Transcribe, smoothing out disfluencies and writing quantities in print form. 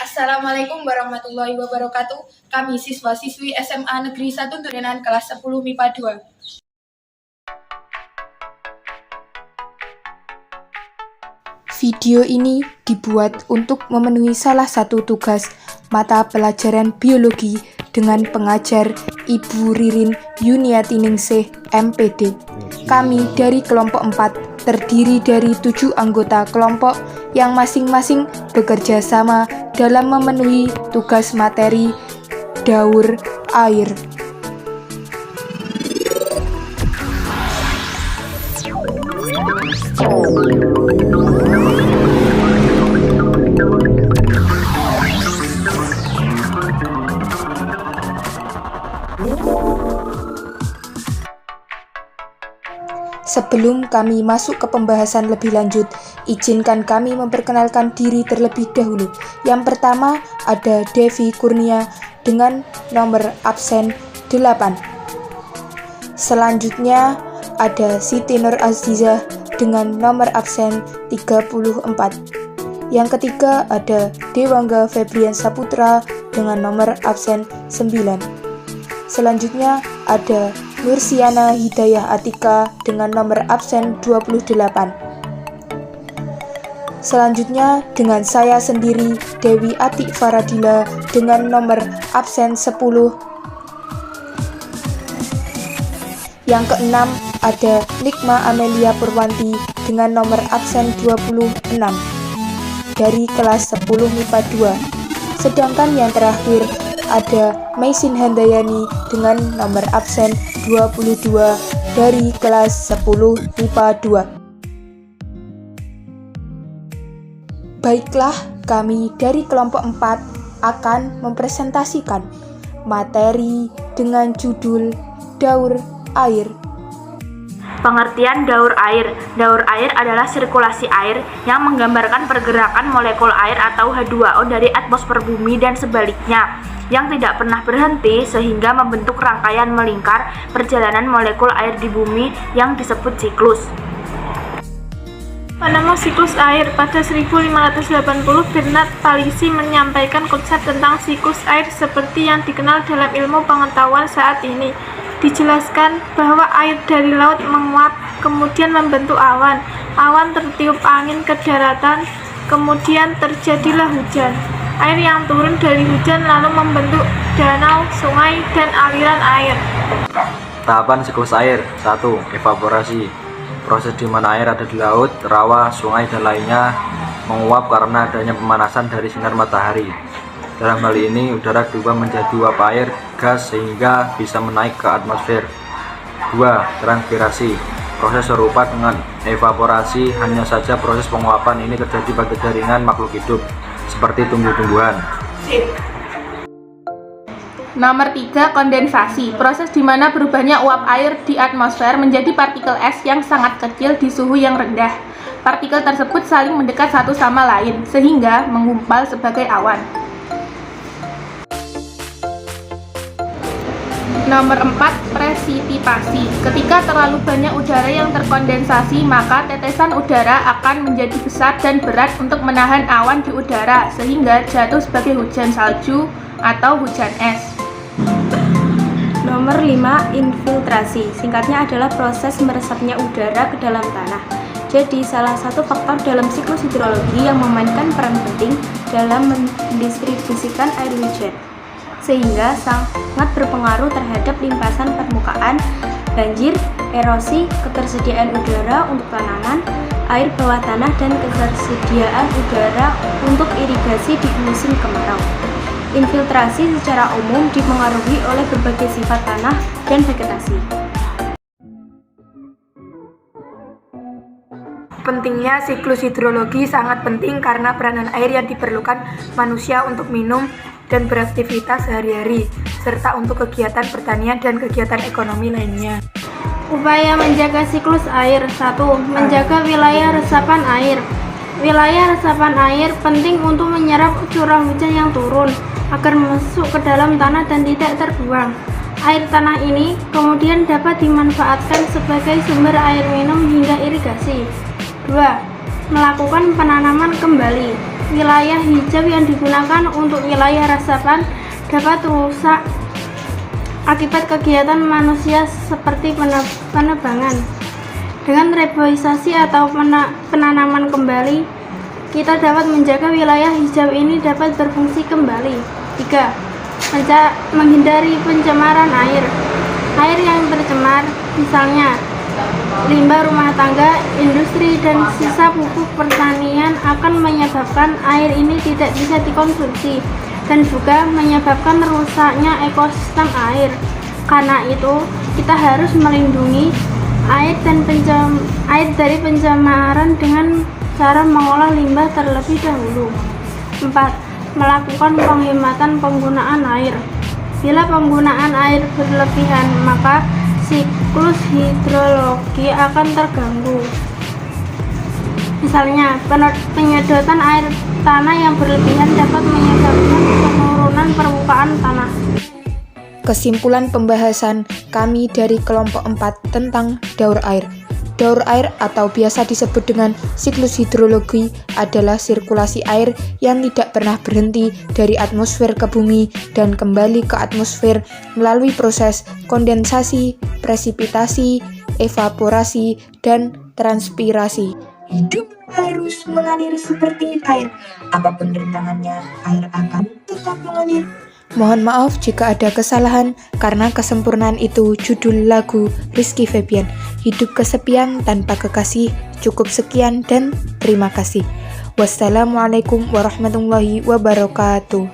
Assalamualaikum warahmatullahi wabarakatuh. Kami siswa-siswi SMA Negeri 1 Turenan kelas 10 MIPA 2. Video ini dibuat untuk memenuhi salah satu tugas mata pelajaran biologi dengan pengajar Ibu Ririn Yuniatiningsih, MPD. Kami dari kelompok 4 terdiri dari 7 anggota kelompok yang masing-masing bekerja sama dalam memenuhi tugas materi daur air. Sebelum kami masuk ke pembahasan lebih lanjut, izinkan kami memperkenalkan diri terlebih dahulu. Yang pertama ada Devi Kurnia dengan nomor absen 8. Selanjutnya ada Siti Nur Azizah dengan nomor absen 34. Yang ketiga ada Dewangga Febrian Saputra dengan nomor absen 9. Selanjutnya ada Nursiana Hidayah Atika dengan nomor absen 28. Selanjutnya dengan saya sendiri, Dewi Atik Faradila dengan nomor absen 10. Yang keenam ada Nikma Amelia Purwanti dengan nomor absen 26 dari kelas 10 MIPA 2. Sedangkan yang terakhir ada Maisin Handayani dengan nomor absen 22 dari kelas 10 MIPA 2. Baiklah, kami dari kelompok 4 akan mempresentasikan materi dengan judul Daur Air. Pengertian daur air. Daur air adalah sirkulasi air yang menggambarkan pergerakan molekul air atau H2O dari atmosfer bumi dan sebaliknya, yang tidak pernah berhenti sehingga membentuk rangkaian melingkar perjalanan molekul air di bumi yang disebut siklus. Nama siklus air. Pada 1580, Bernard Palissy menyampaikan konsep tentang siklus air seperti yang dikenal dalam ilmu pengetahuan saat ini. Dijelaskan bahwa air dari laut menguap, kemudian membentuk awan. Awan tertiup angin ke daratan, kemudian terjadilah hujan. Air yang turun dari hujan lalu membentuk danau, sungai, dan aliran air. Tahapan siklus air. 1. Evaporasi. Proses di mana air ada di laut, rawa, sungai, dan lainnya menguap karena adanya pemanasan dari sinar matahari. Dalam hal ini, udara diubah menjadi uap air, gas, sehingga bisa menaik ke atmosfer. 2. Transpirasi. Proses serupa dengan evaporasi, hanya saja proses penguapan ini terjadi pada jaringan makhluk hidup, seperti tumbuh-tumbuhan. Nomor 3, kondensasi. Proses di mana berubahnya uap air di atmosfer menjadi partikel es yang sangat kecil di suhu yang rendah. Partikel tersebut saling mendekat satu sama lain, sehingga menggumpal sebagai awan. Nomor 4, presipitasi. Ketika terlalu banyak udara yang terkondensasi, maka tetesan udara akan menjadi besar dan berat untuk menahan awan di udara, sehingga jatuh sebagai hujan salju atau hujan es. Nomor 5, infiltrasi. Singkatnya adalah proses meresapnya udara ke dalam tanah. Jadi, salah satu faktor dalam siklus hidrologi yang memainkan peran penting dalam mendistribusikan air hujan, sehingga sangat berpengaruh terhadap limpasan permukaan, banjir, erosi, ketersediaan udara untuk tanaman, air bawah tanah, dan ketersediaan udara untuk irigasi di musim kemarau. Infiltrasi secara umum dipengaruhi oleh berbagai sifat tanah dan vegetasi. Pentingnya siklus hidrologi sangat penting karena peranan air yang diperlukan manusia untuk minum dan beraktivitas sehari-hari, serta untuk kegiatan pertanian dan kegiatan ekonomi lainnya. Upaya menjaga siklus air. 1. Menjaga wilayah resapan air. Wilayah resapan air penting untuk menyerap curah hujan yang turun agar masuk ke dalam tanah dan tidak terbuang. Air tanah ini kemudian dapat dimanfaatkan sebagai sumber air minum hingga irigasi. 2. melakukan penanaman kembali. Wilayah hijau yang digunakan untuk wilayah resapan dapat rusak akibat kegiatan manusia seperti penebangan. Dengan reboisasi atau penanaman kembali, kita dapat menjaga wilayah hijau ini dapat berfungsi kembali. 3. Menghindari pencemaran air. Air yang tercemar, misalnya limbah rumah tangga, industri, dan sisa pupuk pertanian akan menyebabkan air ini tidak bisa dikonsumsi dan juga menyebabkan rusaknya ekosistem air. Karena itu, kita harus melindungi air dari pencemaran dengan cara mengolah limbah terlebih dahulu. 4. Melakukan penghematan penggunaan air. Bila penggunaan air berlebihan, maka siklus hidrologi akan terganggu. Misalnya, penyedotan air tanah yang berlebihan dapat menyebabkan penurunan permukaan tanah. Kesimpulan pembahasan kami dari kelompok 4 tentang daur air. Daur air atau biasa disebut dengan siklus hidrologi adalah sirkulasi air yang tidak pernah berhenti dari atmosfer ke bumi dan kembali ke atmosfer melalui proses kondensasi, presipitasi, evaporasi, dan transpirasi. Hidup harus mengalir seperti air. Apapun rintangannya, air akan tetap mengalir. Mohon maaf jika ada kesalahan, karena kesempurnaan itu judul lagu Rizky Febian. Hidup kesepian tanpa kekasih. Cukup sekian dan terima kasih. Wassalamualaikum warahmatullahi wabarakatuh.